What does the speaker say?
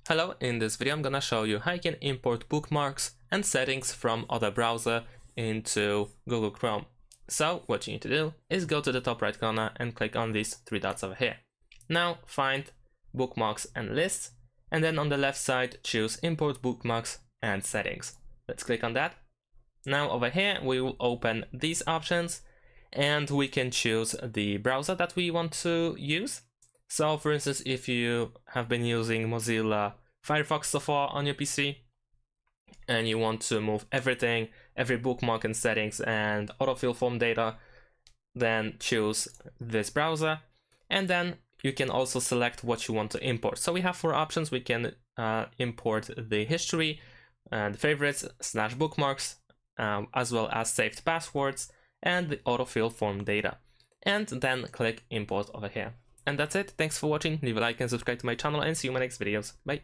Hello, in this video I'm gonna show you how you can import bookmarks and settings from other browser into Google Chrome. So what you need to do is go to the top right corner and click on these three dots over here. Now find bookmarks and lists, and then on the left side choose import bookmarks and settings. Let's click on that. Now over here we will open these options and we can choose the browser that we want to use. So for instance, if you have been using Mozilla Firefox so far on your PC and you want to move everything, every bookmark and settings and autofill form data, then choose this browser, and then you can also select what you want to import. So we have four options. We can import the history and favorites / bookmarks, as well as saved passwords and the autofill form data, and then click import over here. And that's it. Thanks for watching. Leave a like and subscribe to my channel, and see you in my next videos. Bye.